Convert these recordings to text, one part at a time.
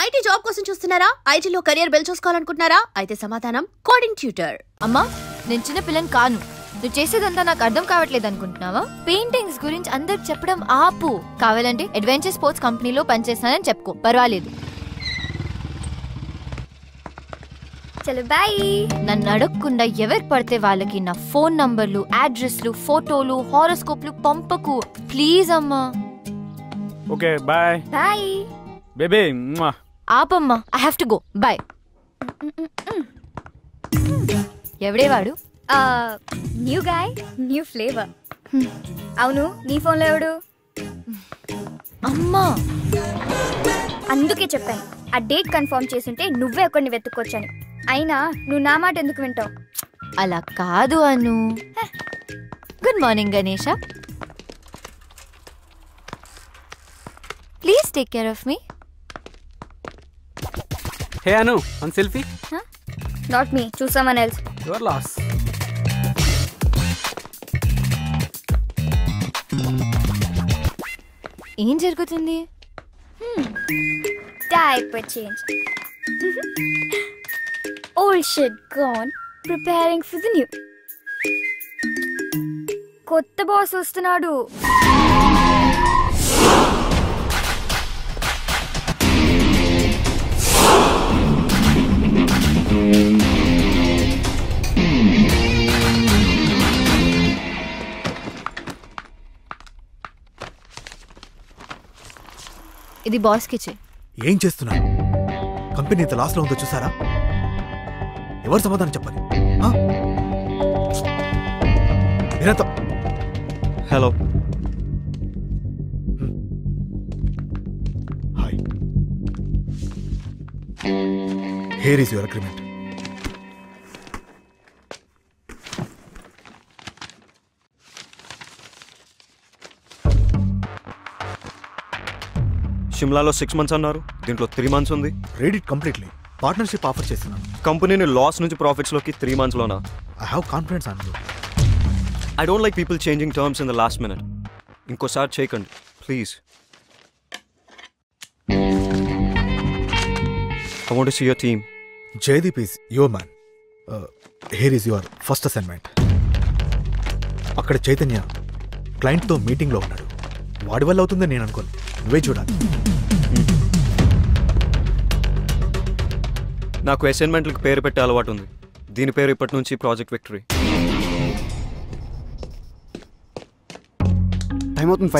IT job కోసం చూస్తున్నారా? ఐటీలో కెరియర్ బిల్డ్ చూసుకోవాలనుకుంటున్నారా? అయితే సమాధానం కోడింగ్ ట్యూటర్. అమ్మా, నేను చిన్న పిల్లని కాను. నువ్వు చేసేదంతా నాకు అర్థం కావట్లేదు అనుకుంటున్నావా? పెయింటింగ్స్ గురించి అందరికి చెప్పడం ఆపు. కావాలంటే అడ్వెంచర్ స్పోర్ట్స్ కంపెనీలో పనిచేస్తానని చెప్పుకో, పర్వాలేదు. చలో బాయ్. నన్ను అడగకుండా ఎవరు పడితే వాళ్ళకి నా ఫోన్ నంబర్లు, అడ్రస్లు, ఫోటోలు, హారోస్కోప్లు పంపకు ప్లీజ్ అమ్మా. Okay bye. Bye baby. ఆపమ్మా, I have to go. Bye. ఎవడే వాడు? New guy, new flavour. అవును, నీ ఫోన్లో ఎవడు? అమ్మా, అందుకే చెప్పాను ఆ డేట్ కన్ఫర్మ్ చేసుంటే నువ్వే ఒకరిని వెతుక్కొచ్చని. అయినా నువ్వు నా మాట ఎందుకు వింటావు? అలా కాదు Anu. Good morning Ganesha. Please take care of me. Hey Anu, one selfie. Not me, choose someone else. Your loss. ఏం జరుగుతుంది? Diaper change. Old shit gone, preparing for the new. కొత్త బాస్ వస్తున్నాడు. ఇది బాస్ కిచే. ఏం చేస్తున్నారు? కంపెనీ ఇంత లాస్ లో ఉందో చూసారా? ఎవరు సమాధానం చెప్పాలి? Hello. Hi. Here is your agreement. షిమ్లాలో 6 months అన్నారు, దీంట్లో 3 months ఉంది. Read it completely. Partnership offer చేస్తున్నాను. కంపెనీని లాస్ నుంచి ప్రాఫిట్స్లోకి 3 monthsలోనా? I have confidence on you. I don't like people changing terms in the last minute. ఇంకోసారి చేయకండి please. I want to see your team. Jaydeep is your man. Here is your first assignment. అక్కడ చైతన్య క్లయింట్తో మీటింగ్లో ఉన్నాడు. వాడి వల్ల అవుతుందని నేను అనుకోను. నువ్వే చూడాలి. నాకు అసైన్మెంట్లకు పేరు పెట్టే అలవాటు ఉంది. దీని పేరు ఇప్పటి నుంచి ప్రాజెక్ట్ విక్టరీ.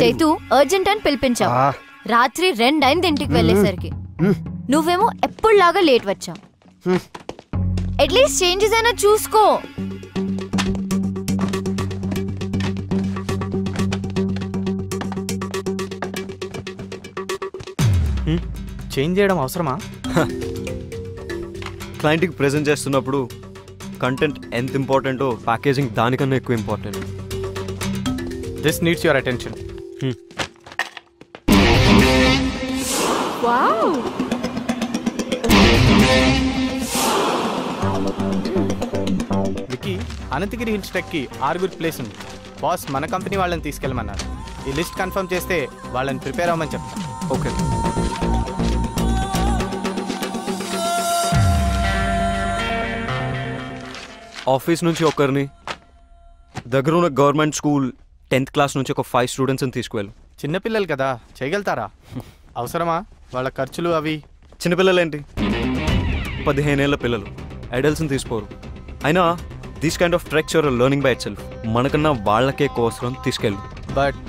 చైతు అర్జెంట్ అని పిలిపించావు. రాత్రి 2 అయింది ఇంటికి వెళ్ళేసరికి. నువ్వేమో ఎప్పుడులాగా లేట్ వచ్చావు. అట్లీస్ట్ చేంజెస్ అయినా చూసుకో. చేంజ్ చేయడం అవసరమా? క్లయింట్కి ప్రెజెంట్ చేస్తున్నప్పుడు కంటెంట్ ఎంత ఇంపార్టెంటో ప్యాకేజింగ్ దానికన్నా ఎక్కువ important. This needs your attention. Wow, Vicky, Ananthagiri hills ట్రెక్కి 6 ప్లేస్ ఉంది. బాస్ మన కంపెనీ వాళ్ళని తీసుకెళ్ళమన్నారు. ఈ లిస్ట్ కన్ఫర్మ్ చేస్తే వాళ్ళని ప్రిపేర్ అవ్వమని చెప్తాను. ఓకే. ఆఫీస్ నుంచి ఒకరిని, దగ్గర ఉన్న గవర్నమెంట్ స్కూల్ 10th class నుంచి ఒక 5 students తీసుకువెళ్ళు. చిన్నపిల్లలు కదా, చేయగలుగుతారా? అవసరమా వాళ్ళ ఖర్చులు అవి? చిన్నపిల్లలు ఏంటి, 15 ఏళ్ల పిల్లలు, అడల్ట్స్ని తీసుకోరు. అయినా these kind of treks are learning by itself. మనకన్నా వాళ్ళకే ఎక్కువ అవసరం, తీసుకెళ్ళు. బట్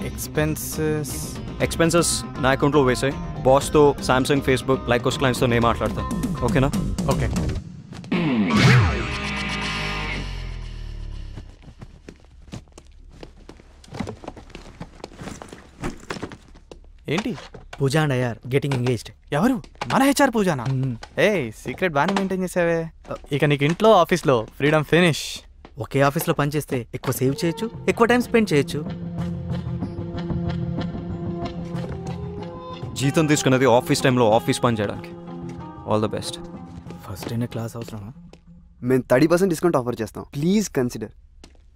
ఎక్స్పెన్సెస్ నా అకౌంట్లో వేసాయి. బాస్తో, సామ్సంగ్, ఫేస్బుక్, లైకోస్ క్లయింట్స్తో నేను మాట్లాడతాను. ఓకేనా? ఓకే. ఏంటి? Pooja and Iyer getting engaged. ఎవరు? మన హెచ్ఆర్ పూజానా? ఏ సీక్రెట్ బాగానే మెయింటైన్ చేసావే. ఇక నీకు ఇంట్లో ఆఫీస్లో ఫ్రీడమ్ ఫినిష్. ఒకే ఆఫీస్లో పనిచేస్తే ఎక్కువ సేవ్ చేయొచ్చు, ఎక్కువ టైం స్పెండ్ చేయొచ్చు. జీతం తీసుకున్నది ఆఫీస్ టైంలో ఆఫీస్ పని చేయడానికి. All the best. ఫస్ట్ అయిన క్లాస్ అవసరమా? మేము 30% డిస్కౌంట్ ఆఫర్ చేస్తాం. Please consider.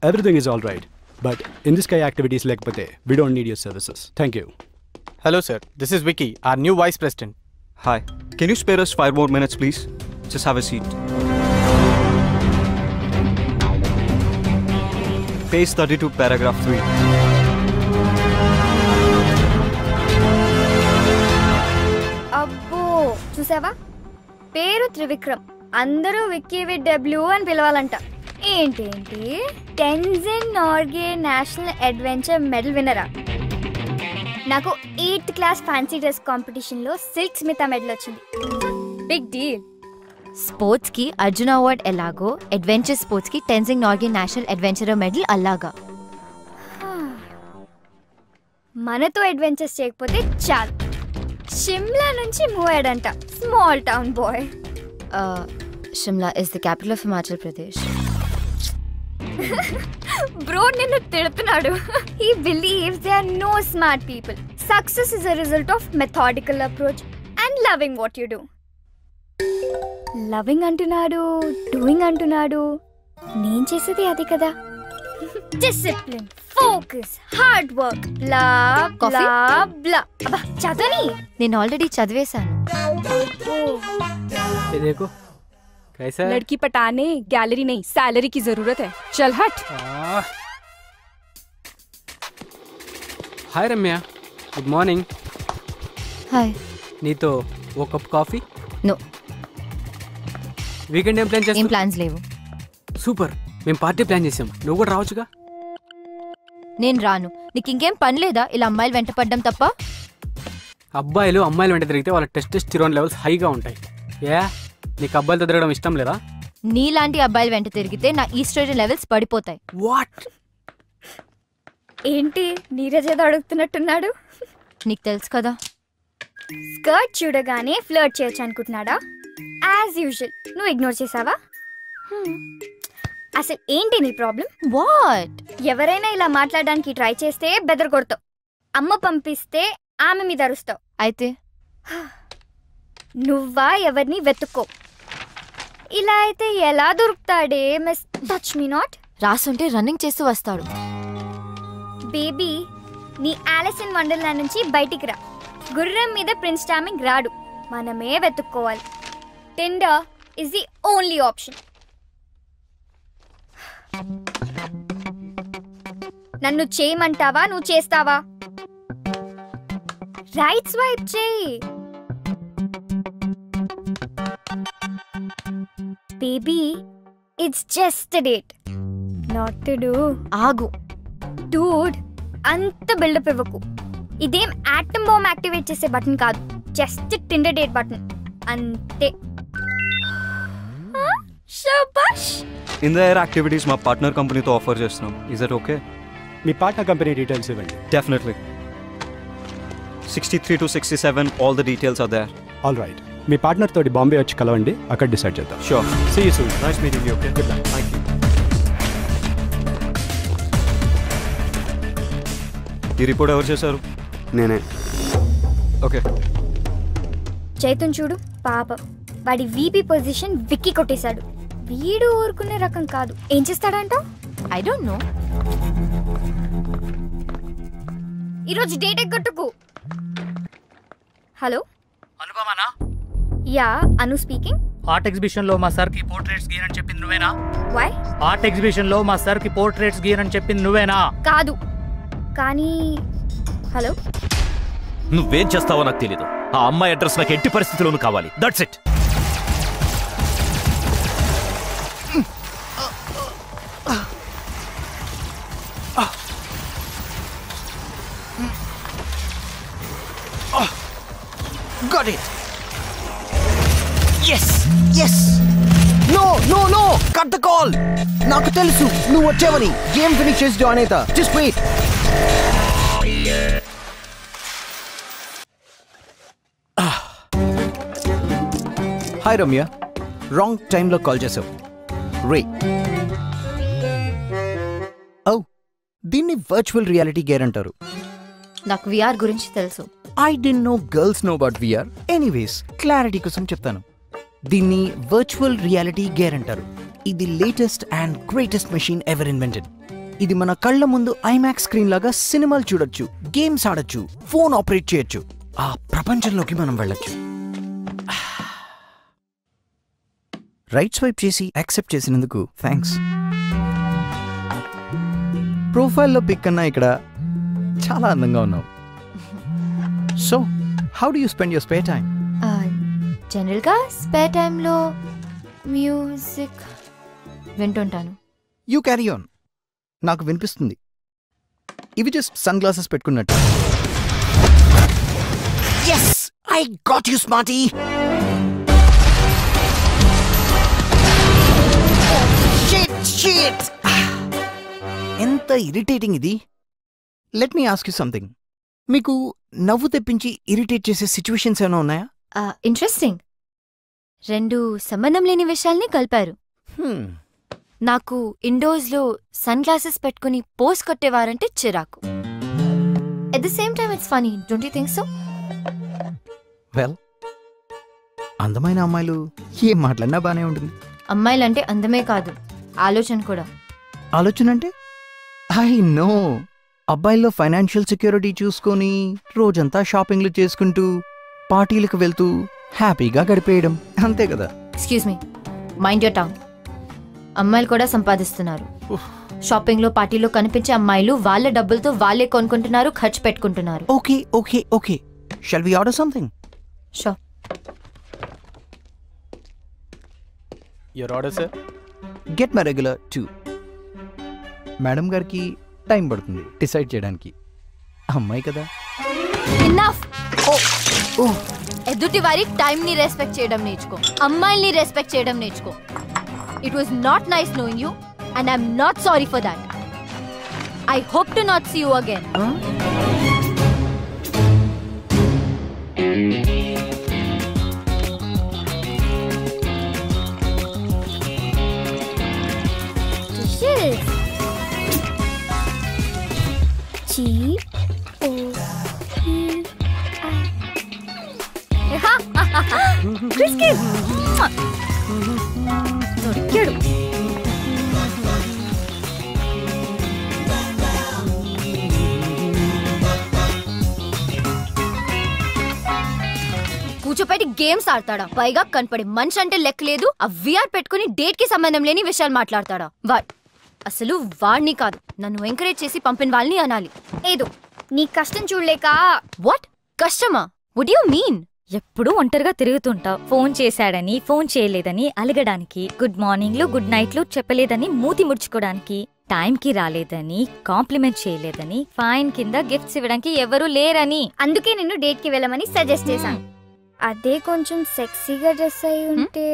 Everything is all right, but in this kind of activities lekapothe we don't need your services. Thank you. Hello sir, this is Vicky, our new vice president. Hi. Can you spare us 5 more minutes, please? Just have a seat. Page 32, paragraph 3. అబ్బో చూసావా, పేరు త్రివిక్రమ్, అందరూ Vicky with W అని పిలవాలంట. ఏంటేంటి Tenzing Norgay national adventure medal విన్నరా? నాకు 8th class fancy dress కాంపిటీషన్లో సిల్క్ స్మిత మెడల్ వచ్చింది. Big deal. స్పోర్ట్స్ కి అర్జున అవార్డ్ ఎలాగో అడ్వెంచర్ స్పోర్ట్స్ కి Tenzing Norgay national adventure medal అలాగా. మనతో అడ్వెంచర్స్ చేయకపోతే చాలు. షిమ్లా నుంచి మూవ్ అయ్యాడంట, small town boy. Shimla is the capital of Himachal Pradesh. Bro నిన్ను తిడుతున్నాడు. He believes there are no smart people. Success is a result of methodical approach and loving what you do. Loving అంటున్నాడు, doing అంటున్నాడు. నేను చేసేది అది కదా. డిసిప్లిన్, ఫోకస్, హార్డ్ వర్క్, బ్లా బ్లా బ్లా. అబ్బా చదవని. నేను ఆల్రెడీ చదివేశాను. देखो कैसा है? लड़की पटाने गैलरी नहीं सैलरी की जरूरत है. चल हट. हाय रम्या, गुड मॉर्निंग. హాయ్. నీతో ఓ కప్ కాఫీ. నో, వీకెండ్ ఏం ప్లాన్ ఏం చేస్తాం? ప్లాన్స్ లేవు. సూపర్, మేము పార్టీ ప్లాన్ చేసాం, నువ్వు కూడా రావచ్చుగా. నేను రాను. నీకు ఇంకేం పని లేదా ఇలా అమ్మాయిలు వెంట పడ్డం తప్ప? అబ్బాయిలు అమ్మాయిలు వెంట తిరిగితే వాళ్ళ టెస్టోస్టెరాన్ లెవెల్స్ హైగా ఉంటాయి. నీకు అబ్బాయిలతో తిరగడం ఇష్టం లేదా? నీలాంటి అబ్బాయిలు వెంట తిరిగితే నా ఈస్ట్రోజన్ లెవెల్స్ పడిపోతాయి. వాట్? ఏంటి నీరజ్ ఏదో అడుగుతున్నట్టున్నాడు. నీకు తెలుసు కదా. స్కర్ట్ చూడగానే ఫ్లర్ట్ చేయొచ్చు అనుకుంటున్నాడా? యాజ్ యూజువల్ నువ్వు ఇగ్నోర్ చేసావా? అసలు ఏంటి నీ ప్రాబ్లం? వాట్? ఎవరైనా ఇలా మాట్లాడడానికి ట్రై చేస్తే బెదర్ కొడతావు. అమ్మ పంపిస్తే ఆమె మీద అరుస్తావు. అయితే నువ్వా ఎవరిని వెతుక్కో. ఇలా అయితే ఎలా దొరుకుతాడే మిస్ టచ్ మీ నాట్? రాసుంటే రన్నింగ్ చేస్తూ వస్తాడు. బేబీ, నీ ఆలిస్ ఇన్ వండర్లాండ్ నుంచి బయటికి రా. గుర్రం మీద ప్రిన్స్ చార్మింగ్ రాడు, మనమే వెతుక్కోవాలి. Tinder is the only option. నన్ను చేయమంటావా, నువ్వు చేస్తావా? రైట్ స్వైప్ చేయి. Baby, it's just a date, not to do. ఆగు. డూడ్, అంత బిల్డప్ ఇవ్వకు. ఇదేం ఆటమ్ బాంబ్ యాక్టివేట్ చేసే బటన్ కాదు, జస్ట్ టిండర్ డేట్ బటన్ అంతే. శబాష్. ఇన్ ద ఎయిర్ యాక్టివిటీస్ మా పార్ట్నర్ కంపెనీతో ఆఫర్ చేస్తున్నాం. Is that okay? మీ పార్ట్నర్ కంపెనీ డీటెయిల్స్ ఇవ్వండి. Definitely. 63 to 67 all the details are there. All right, me partner తోటి బాంబే వచ్చి కలవండి, అక్కడ డిసైడ్ చేద్దాం. Sure. See you soon. Nice meeting you. Okay. Good luck. Thank you. ఈ report ఎవరు చేశారు? నేనే. ఓకే. చైతన్ చూడు పాపం, వాడి వీపీ పొజిషన్ విక్కి కొట్టేశాడు. వీడు ఊరుకునే రకం కాదు. ఏం చేస్తాడంట? I don't know. ఈరోజు డేట్ ఎగ్గొట్టుకు. హలో అనుపమనా? యా, అను స్పీకింగ్. ఆర్ట్ ఎగ్జిబిషన్ లో మా సార్ కి పోర్ట్రేట్స్ గీయనని చెప్పింది నువ్వేనా? వై? ఆర్ట్ ఎగ్జిబిషన్ లో మా సార్ కి పోర్ట్రేట్స్ గీయనని చెప్పింది నువ్వేనా? కాదు, కానీ హలో. నువ్వేం చేస్తావో నాకు తెలీదు. ఆ అమ్మాయి అడ్రస్ నాకు ఎట్టి పరిస్థితుల్లోనూ కావాలి. That's it. Got it. Yes, yes. No, no, no. Cut the call. నాకు తెలుసు నువ్వు వచ్చావని. గేమ్ ఫినిష్ చేసి జాయిన్ అవుతా. Just wait. Hi Ramya, wrong టైంలో కాల్ చేసావు. రే, ఓ దీన్ని వర్చువల్ రియాలిటీ గేర్ అంటారు. నాకు విఆర్ గురించి తెలుసు. I didn't know girls know about VR. Anyways, clarity కోసం చెప్తాను. దీన్ని వర్చువల్ రియాలిటీ గేర్ అంటారు. ఇది latest and greatest machine ever invented. ఇది మన కళ్ళ ముందు ఐమాక్స్ స్క్రీన్ లాగా సినిమాలు చూడొచ్చు, గేమ్స్ ఆడొచ్చు, ఫోన్ ఆపరేట్ చేయొచ్చు, ఆ ప్రపంచంలోకి మనం వెళ్ళొచ్చు. రైట్ స్వైప్ చేసి యాక్సెప్ట్ చేసినందుకు థ్యాంక్స్. ప్రొఫైల్లో పిక్ కన్నా ఇక్కడ చాలా అందంగా ఉన్నావు. So how do you spend your spare time? జనరల్గా స్పేర్ టైంలో మ్యూజిక్ వింటుంటాను. You carry on. నాకు వినిపిస్తుంది. ఇవి జస్ట్ సన్ గ్లాసెస్ పెట్టుకున్నట్టు. yes I got you smarty. shit ఎంత ఇరిటేటింగ్ ఇది. Let me ask you something. మీకు నవ్వు తెప్పించి ఇరిటేట్ చేసే సిచ్యువేషన్స్ ఏమైనా ఉన్నాయా? ఇంట్రెస్టింగ్. 2 సంబంధం లేని విషయాల్ని కలిపారు. నాకు ఇండోర్స్లో సన్ గ్లాసెస్ పెట్టుకుని పోస్ కొట్టేవారంటే చిరాకు. At the same time it's funny, don't you think so? Well, అందమైన అమ్మాయిలు ఏం మాట్లాడినా బానే ఉంటుంది. అమ్మాయిలంటే అందమే కాదు, ఆలోచన కూడా. ఆలోచన అంటే ఐ నో. అబ్బాయిల్లో ఫైనాన్షియల్ సెక్యూరిటీ చూసుకొని రోజంతా షాపింగ్లు చేసుకుంటూ పార్టీలకు వెళ్తూ హ్యాపీగా గడిపేయడం, అంతే కదా? Excuse me, mind your tongue. అమ్మాయిలు కూడా సంపాదిస్తున్నారు. షాపింగ్లో పార్టీలో కనిపించే అమ్మాయిలు వాళ్ళ డబ్బులతో వాళ్ళే కొనుక్కుంటున్నారు, ఖర్చు పెట్టుకుంటున్నారు. Okay okay okay, shall we order something? Sure. Your order sir. Get my regular 2. Madam గారికి టైం పడుతుంది డిసైడ్ చేయడానికి. అమ్మాయి కదా. ఇనఫ్. ఎదుటి వారి టైంని రెస్పెక్ట్ చేయడం నేర్చుకో, అమ్మాయిల్ని రెస్పెక్ట్ చేయడం నేర్చుకో. It was not nice knowing you and I'm not sorry for that. I hope to not see you again. కూర్చోపెట్టి గేమ్స్ ఆడతాడా? పైగా కనపడే మనిషి అంటే లెక్క లేదు. ఆ విఆర్ పెట్టుకుని డేట్ కి సంబంధం లేని విషయాలు మాట్లాడతాడా? అసలు వాడిని కాదు, నన్ను ఎంకరేజ్ చేసి పంపిన వాళ్ళని అనాలి. ఏదో నీ కష్టం చూడలేక. వాట్ కష్టమా? Would you mean? ఎప్పుడు ఒంటరిగా తిరుగుతుంటావు. ఫోన్ చేశాడని, ఫోన్ చేయలేదని అలగడానికి, గుడ్ మార్నింగ్లు గుడ్ నైట్లు చెప్పలేదని మూతి ముడుచుకోవడానికి, టైంకి రాలేదని, కాంప్లిమెంట్ చేయలేదని, ఫైన్ కింద గిఫ్ట్స్ ఇవ్వడానికి ఎవరూ లేరని. అందుకే నిన్ను డేట్ కి వెళ్ళమని సజెస్ట్ చేశాను. అదే కొంచెం సెక్సీగా డ్రెస్ అయి ఉంటే,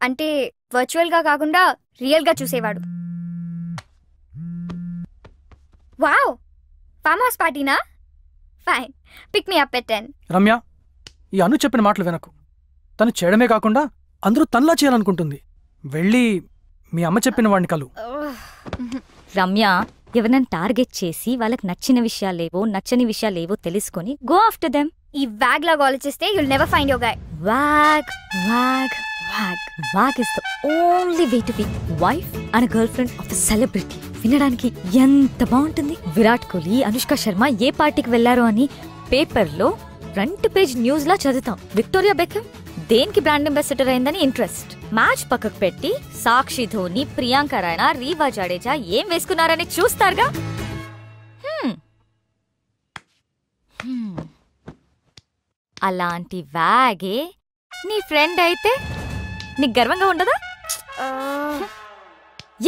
అంటే వర్చువల్ గా కాకుండా రియల్ గా చూసేవాడు. వావ్, ఫామ్ హౌస్ పార్టీనా? Fine, pick me up at 10. Ramya, ఈ అను చెప్పిన మాటలు వినకు. తను చేయడమే కాకుండా అందరూ తనలా చేయాలనుకుంటుంది. వెళ్ళి మీ అమ్మ చెప్పిన వాడిని కలు. రమ్య, ఎవరినైనా టార్గెట్ చేసి వాళ్ళకి నచ్చిన విషయాలేవో నచ్చని విషయాలేవో తెలుసుకొని గో ఆఫ్టర్ దెమ్. ఈ వ్యాగ్ లాగా ఆలోచిస్తే you'll never find your guy. Wagh Wagh Wagh Wagh is the only way to be wife and girl friend of a celebrity. వినడానికి ఎంత బాగుంటుంది. విరాట్ కోహ్లీ, అనుష్క శర్మ ఏ పార్టీకి వెళ్లారో అని పేపర్లో ఫ్రంట్ పేజ్ న్యూస్ లా చదువుతాం. విక్టోరియా బెకమ్ దేనికి బ్రాండ్ అంబాసిడర్ అయిందని ఇంట్రెస్ట్. మ్యాచ్ పక్కకు పెట్టి సాక్షి, ధోని, ప్రియాంక రాయనా, రీవా జడేజా ఏం వేసుకున్నారని చూస్తారుగా. అలాంటి వ్యాగే నీ ఫ్రెండ్ అయితే నీకు గర్వంగా ఉండదా?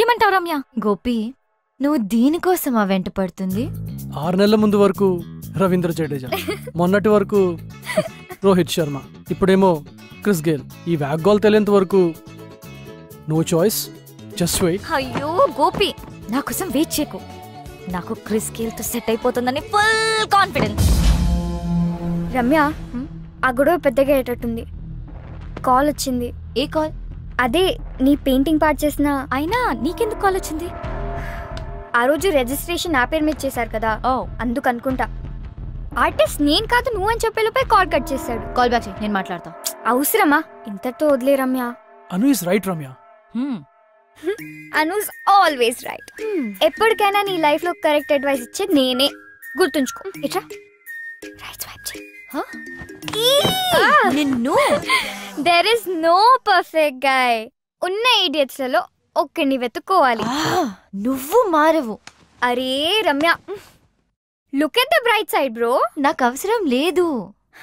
ఏమంటావు రమ్య? గోపి, నువ్వు దీనికోసమా వెంట పడుతుంది? 6 నెలల ముందు వరకు రవీంద్ర జడేజా, మొన్నటి వరకు రోహిత్ శర్మ, ఇప్పుడేమో క్రిస్ గేల్. ఈ వ్యాగ్ గోల్ తెలియంత వరకు నో చాయిస్, జస్ట్ వెయిట్. అయ్యో గోపి, నా కోసం వెయిట్ చేయకు. నాకు క్రిస్ గేల్ తో సెట్ అయిపోతుందని ఫుల్ కాన్ఫిడెన్స్. రమ్య, ఆ గొడవ పెద్దగా అయ్యేటట్టుంది. కాల్ వచ్చింది. ఏ కాల్? అదే నీ పెయింటింగ్ పార్ట్ చేసిన. అయినా నీకెందుకు కాల్ వచ్చింది? ఆ రోజు రిజిస్ట్రేషన్ నా పేరు మీద చేశారు కదా, అందుకు అనుకుంటా. ఆర్టిస్ట్ నేను కాదు నువ్వు అని చెప్పేలోపై కాల్ కట్ చేశాడు. కాల్ బ్యాక్ చేయి, నేను మాట్లాడతా. అవసరమా? ఇంతతో వదిలే Ramya. Anu is right Ramya. Anu's always right. ఎప్పటికైనా నీ లైఫ్ లో కరెక్ట్ అడ్వైస్ ఇచ్చే నేనే. గుర్తుంచుకో. ఇట్రా, రైట్ స్వైప్ చేయి. నిన్ను there is no perfect guy. ఉన్న ఇడియట్స్ లలో ఒక్కడిని వెతుక్కోవాలి. నువ్వు మారవు. అరే Ramya, look at the bright side bro. నాకు అవసరం లేదు.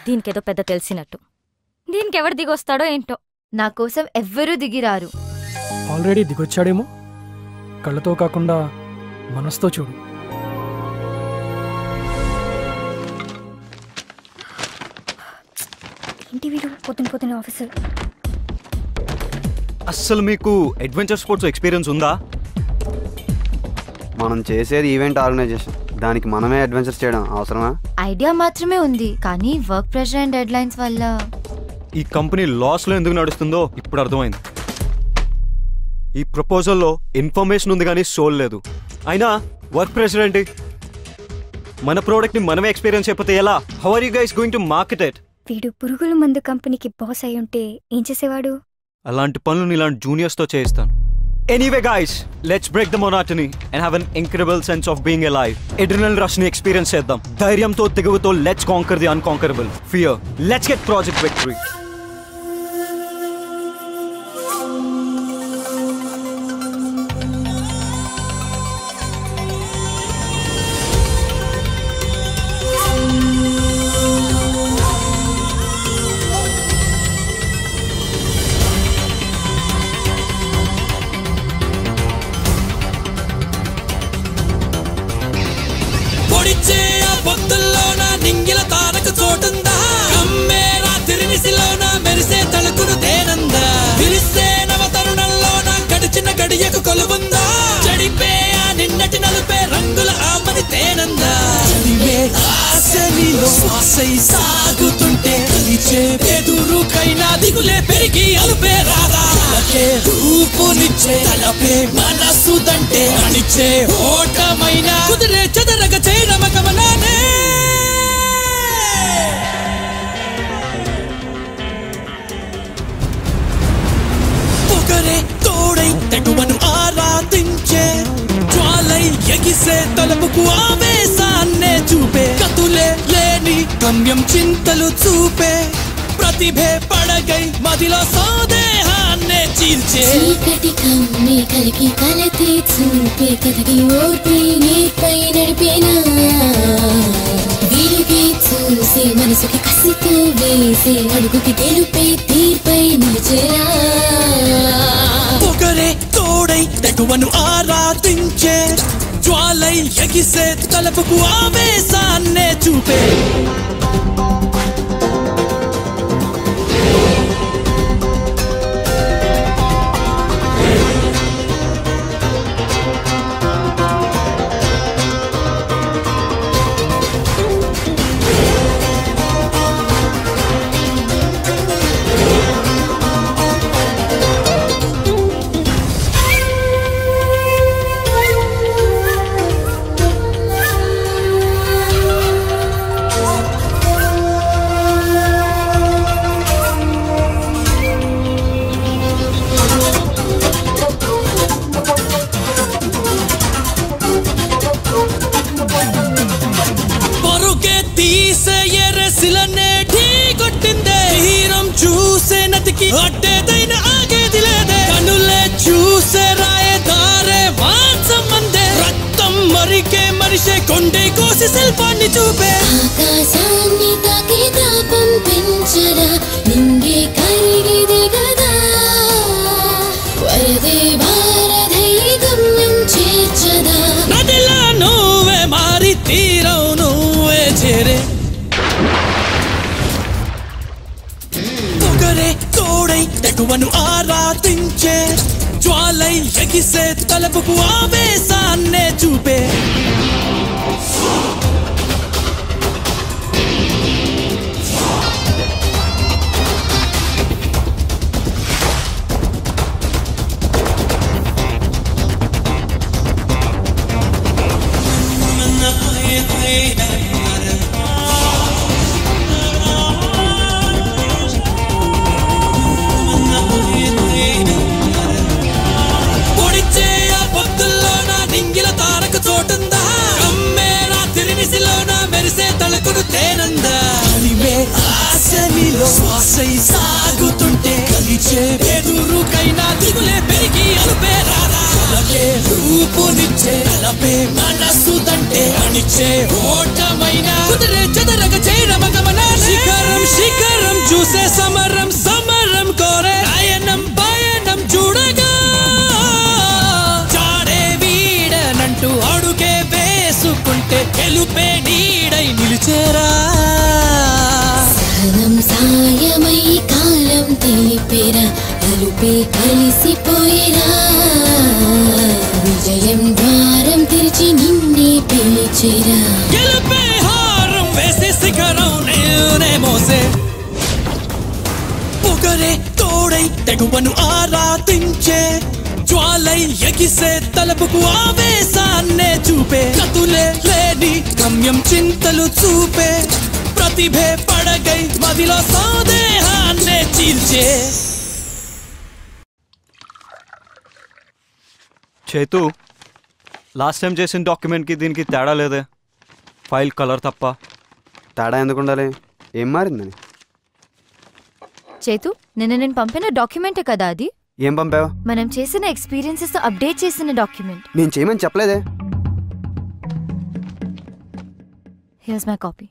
దీనికేదో పెద్ద తెలిసినట్టు. దీనికి ఎవరు దిగొస్తాడో ఏంటో. నా కోసం ఎవ్వరూ దిగిరారు. ఆల్రెడీ దిగొచ్చాడేమో. కళ్ళతో కాకుండా మనసుతో చూడు. ఏంటి వీడు పొద్దున ఆఫీసర్. అస్సలు మీకు అడ్వెంచర్ స్పోర్ట్స్ ఎక్స్పీరియన్స్ ఉందా? మనం చేసేది ఈవెంట్ ఆర్గనైజేషన్, దానికి మనమే అడ్వెంచర్స్ చేయడం అవసరమా? ఐడియా మాత్రమే ఉంది, కానీ work pressure and dead lines వల్ల ఈ కంపెనీ లాస్లో ఎందుకు నడుస్తుందో ఇప్పుడు అర్థమైంది. ఈ ప్రపోజల్లో ఇన్ఫర్మేషన్ ఉంది కానీ సోల్ లేదు. అయినా వర్క్ ప్రెషర్ ఏంటి? మన ప్రోడక్ట్ని మనమే ఎక్స్పీరియన్స్ అయిపోతే ఎలా? How are you guys going to market it? వీడు పురుగుల మందు కంపెనీకి బాస్ అయి ఉంటే ఏం చేసేవాడు? అలాంటి పనులు ఇలాంటి జూనియర్స్తో చేయిస్తాను. Anyway guys, let's break the monotony and have an incredible sense of being alive. Adrenal rush ni experience cheddam. Dhairyamto teguvuto let's conquer the unconquerable. Fear. Let's get Project Victory. సాగుతుంటే కలిచే ఎదురుకైనా దిగులే పెరిగి అలుపే రాదా రూపునిచ్చే తలపే మనసుదంటే అనిచ్చే ఓటమైన కుదిరే చెదరగ చేరమగమనానే ఒకరే తోడై తెగువను ఆరాధించే జ్వాలై ఎగిసే తలపుకు ఆవేశాన్నే చూపే కతులే లేని గమ్యం చింతలు చూపే ప్రతిభే పడగై మదిలో సందేహాన్నే చీల్చే చీకటి కమ్మి కలికి కలతే చూపే కథకి ఓర్పే నీపై నడిపేనా వెలుగే చూసే మనసుకి కసితో వేసే అడుగుకి గెలుపే తీర్పై నిలిచేరా ఒకరే తోడై తెగువను ఆరాధించే జ్వాలై ఎగిసే తలపుకు ఆవేశాన్నే చూపే అడ్డేదైనా ఆగేది లేదే కనులే చూసే రాయే దారే వాత్సమందే రక్తం మరికే మనిషే కొండే కోసి శిల్పాన్ని చూపే ఆకాశాన్ని తాకే తాపం పెంచరా నింగే కరిగిది గదా వరదే భారధై గమ్యం చేర్చదా నదిలా నువ్వే మారి తీరం నువ్వే చేరే తోడై తెగువను ఆరాధించే జ్వాలై ఎగిసే తలపుకు ఆవేశాన్నే చూపే పొడిచే ఆ పొద్దుల్లోన నింగిల తారకు చోటుందా కమ్మేరా తిరిగి ఊపునిచ్చే ఎదురుకైనా దిగులే పెరిగి అలుపే రారా రూపునిచ్చే తలపే మనసు దంటే అనిచ్చే ఓటమైన కుదిరే చెదరగ చేరమగమన శిఖరం శిఖరం చూసే సమరం సమరం కోరే నయనం పయనం చూడగా చాడే వీడనంటూ అడుగే వేసుకుంటే గెలుపే నీడై నిలిచేరా సహనం సాయమై కాలం తెలిపేరా అలుపే కలిసిపోయేరా విజయం ద్వారం తెరిచి నిన్నే పిలిచేరా గెలుపే హారం వేసే శిఖరం నేనే మోసే పొగరే తోడై తెగువను ఆరాధించే జ్వాలై ఎగిసే తలపుకు ఆవేశాన్నే చూపే కతులే లేని గమ్యం చింతలు చూపే ప్రతిభే పడగై మదిలో సందేహాన్నే చీల్చే చేతు లాస్ట్ టైం చేసిన డాక్యుమెంట్కి దీనికి తేడా లేదే ఫైల్ కలర్ తప్ప తేడా ఎందుకు ఉండాలి ఏం మారిందని చేతు నిన్న నేను పంపిన డాక్యుమెంటే కదా అది ఏం పంపావు మనం చేసిన ఎక్స్పీరియన్సెస్ తో అప్డేట్ చేసిన డాక్యుమెంట్ నేను చేయమని చెప్పలేదే here's my copy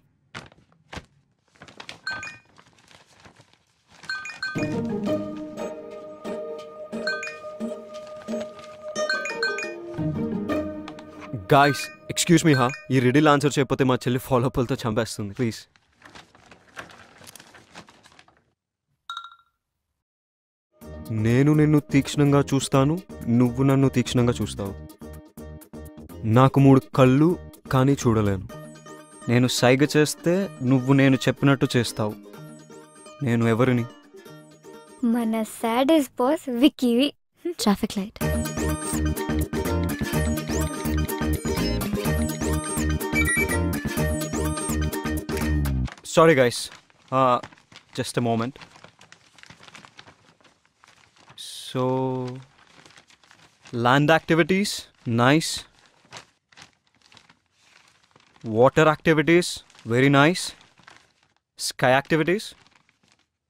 guys excuse me హా ఈ రిడిల్ ఆన్సర్ చేయకపోతే మా చెల్లి ఫాలోఅప్లతో చంపేస్తుంది ప్లీజ్ నేను నిన్ను తీక్షణంగా చూస్తాను నువ్వు నన్ను తీక్షణంగా చూస్తావు నాకు 3 కళ్ళు కానీ చూడలేను నేను సైగ చేస్తే నువ్వు నేను చెప్పినట్టు చేస్తావు నేను ఎవరిని మన సాడెస్ట్ బాస్ విక్కీవి traffic light Sorry guys, just a moment. So, land activities, nice. Water activities, very nice. Sky activities.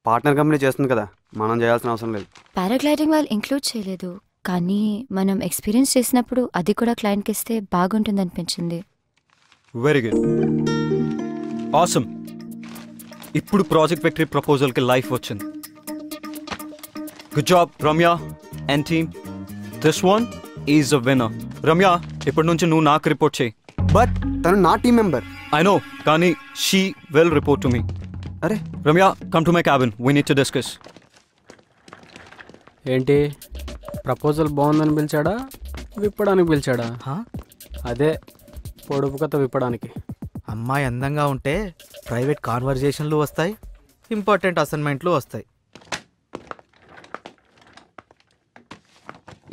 Partner company చేస్తుంది కదా మనం చేయాల్సిన అవసరం లేదు పారాగ్లైడింగ్ వాళ్ళు ఇంక్లూడ్ చేయలేదు కానీ మనం ఎక్స్పీరియన్స్ చేసినప్పుడు అది కూడా క్లయింట్కి ఇస్తే బాగుంటుంది అనిపించింది Very good. Awesome. ఇప్పుడు ప్రాజెక్ట్ విక్టరీ ప్రపోజల్కి లైఫ్ వచ్చింది good job Ramya and team this one is a winner Ramya ఇప్పటి నుంచి నువ్వు నాకు రిపోర్ట్ చేయి బట్ తను నా టీమ్ మెంబర్ ఐ నో కానీ she will report to me అరే Ramya come to my cabin we need to discuss ఏంటి ప్రపోజల్ బాగుందని పిలిచాడా విప్పడానికి పిలిచాడా అదే పొడుపు కథ విప్పడానికి అమ్మాయి అందంగా ఉంటే ప్రైవేట్ కాన్వర్జేషన్లు వస్తాయి ఇంపార్టెంట్ అసైన్మెంట్లు వస్తాయి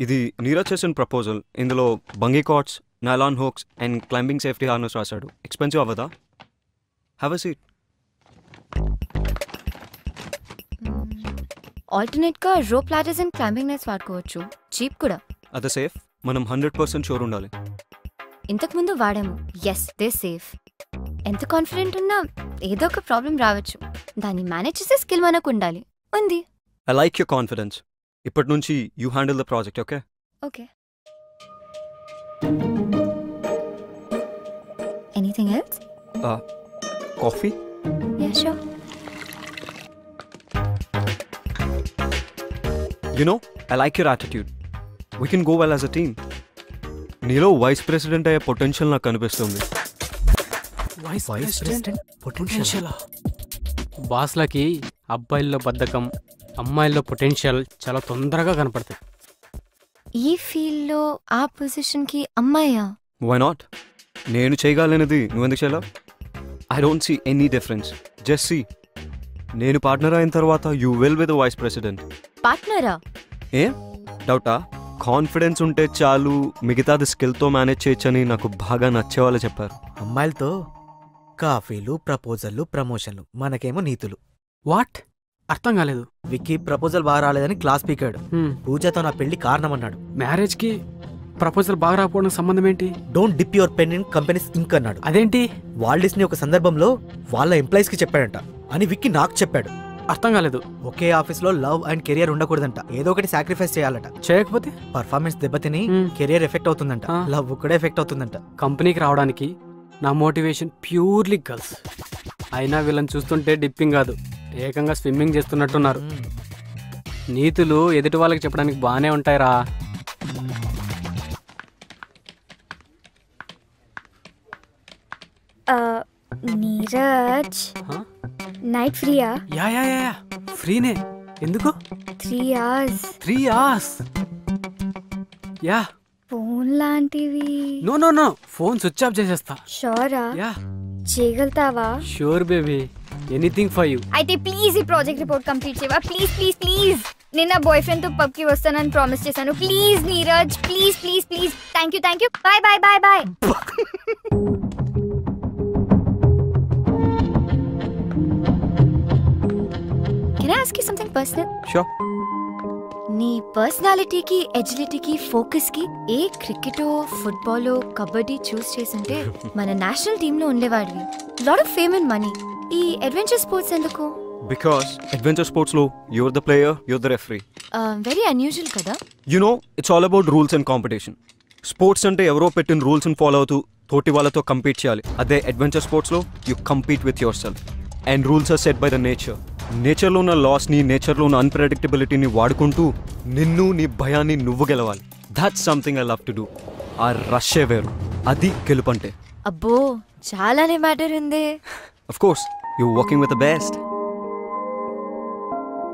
ఇది నీరజ్ చేసిన ప్రపోజల్ ఇందులో bungee cords nylon hooks and climbing safety harness రాశాడు ఎక్స్పెన్సివ్ అవ్వదా హ్యావ్ అ సీట్ ఆల్టర్నేట్గా rope ladders and climbing nets వాడుకోవచ్చు చీప్ కూడా అదే సేఫ్ మనం 100% షూర్ ఉండాలి ఇంతకుముందు వాడాము ఎస్ దే సేఫ్ ఎంత కాన్ఫిడెంట్ ఉన్నా ఏదో ఒక ప్రాబ్లం రావచ్చు దాన్ని మేనేజ్ చేసే స్కిల్ మనకు ఉండాలి ఉంది ఐ లైక్ యువర్ కాన్ఫిడెన్స్ ఇప్పటి నుంచి you handle the project okay okay anything else coffee yeah sure you know I like your attitude we can go well as a team నీలో vice president అయ్యే potential నాకు కనిపిస్తుంది బాస్లకి అబ్బాయిల్లో బద్ధకం అమ్మాయిల్లో potential చాలా తొందరగా కనపడతాయి ఈ ఫీల్డ్లో ఆ పొజిషన్కి అమ్మాయా వై నాట్ నేను చేయగలనిది నువ్వెందుకు చేయలేవు I don't see any difference just see నేను పార్ట్నర్ అయిన తర్వాత you will with vice president పార్ట్నరా ఏ డౌటా కాన్ఫిడెన్స్ ఉంటే చాలు మిగతాది స్కిల్తో మేనేజ్ చేయొచ్చని నాకు బాగా నచ్చేవాళ్ళు చెప్పారు అమ్మాయిలతో కాఫీలు ప్రపోజల్లు ప్రమోషన్లు మనకేమో నీతులు వాట్ అర్థం కాలేదు విక్కీ ప్రపోజల్ బాగా రాలేదని క్లాస్ పీకాడు పూజతో నా పెళ్లి కారణం అన్నాడు మ్యారేజ్కి ప్రపోజల్ బాగా రాకపోవడం సంబంధం ఏంటి don't dip your pen in companies ink అన్నాడు అదేంటి వాల్డిస్ని ఒక సందర్భంలో వాళ్ళ ఎంప్లాయీస్ కి చెప్పాడంట అని విక్కీ నాకు చెప్పాడు అర్థం కాలేదు. ఒకే ఆఫీస్లో లవ్ అండ్ కెరియర్ ఉండకూడదంట. ఏదో ఒకటి సాక్రిఫైస్ చేయాలట. చేయకపోతే పర్ఫార్మెన్స్ దెబ్బతిని కెరియర్ ఎఫెక్ట్ అవుతుందంట. లవ్ కూడా ఎఫెక్ట్ అవుతుందంట. కంపెనీకి రావడానికి నా మోటివేషన్ ప్యూర్లీ గర్ల్స్. అయినా వీళ్ళని చూస్తుంటే డిప్పింగ్ కాదు, ఏకంగా స్విమ్మింగ్ చేస్తున్నట్టున్నారు. నీతులు ఎదుటి వాళ్ళకి చెప్పడానికి బాగానే ఉంటాయిరా. నీరజ్ నైట్ ఫ్రీయా? యా యా యా ఫ్రీనే. ఎందుకు? 3 hours. 3 hours? యా. ఫోన్ లాంటివి? No no no, phone switch off చేసేస్తా. షూరా? యా. చేయగలుగుతావా? Sure baby, anything for you. అయితే ప్లీజ్ ఈ ప్రాజెక్ట్ రిపోర్ట్ కంప్లీట్ చేయవా? Please please please. నేను నా బాయ్ ఫ్రెండ్ తో పబ్ కి వస్తానని ప్రామిస్ చేశాను. Please Neeraj, please please please. Thank you. Bye bye bye bye. Can I ask you something personal? Sure. నీ పర్సనాలిటీకి, ఎజిలిటీకి, ఫోకస్కి ఏ క్రికెటో, ఫుట్బాలో, కబడ్డీ చూస్ చేస్తుంటే మన నేషనల్ టీంలో ఉండేవాడివి. Lot of fame and money. ఈ అడ్వెంచర్ స్పోర్ట్స్ ఎందుకు? బికాస్ అడ్వెంచర్ స్పోర్ట్స్లో you're the player, you're the referee. Very unusual కదా. You know, it's all about rules and competition. Sports అంటే ఎవరో పెట్టిన రూల్స్ని ఫాలో అవుతూ తోటి వాళ్ళతో కంపీట్ చేయాలి. అదే అడ్వెంచర్ స్పోర్ట్స్లో you compete with yourself. And rules are set by the nature. నేచర్లో ఉన్న లాస్ని, నేచర్లో ఉన్న అన్ప్రెడిక్టబిలిటీని వాడుకుంటూ నిన్ను, నీ భయాన్ని నువ్వు గెలవాలి. That's something I love to do. ఆ రష్యే వేరు, అది గెలుపంటే. అబ్బో, చాలానే మ్యాటర్ ఉంది. Of course, you're working with the best.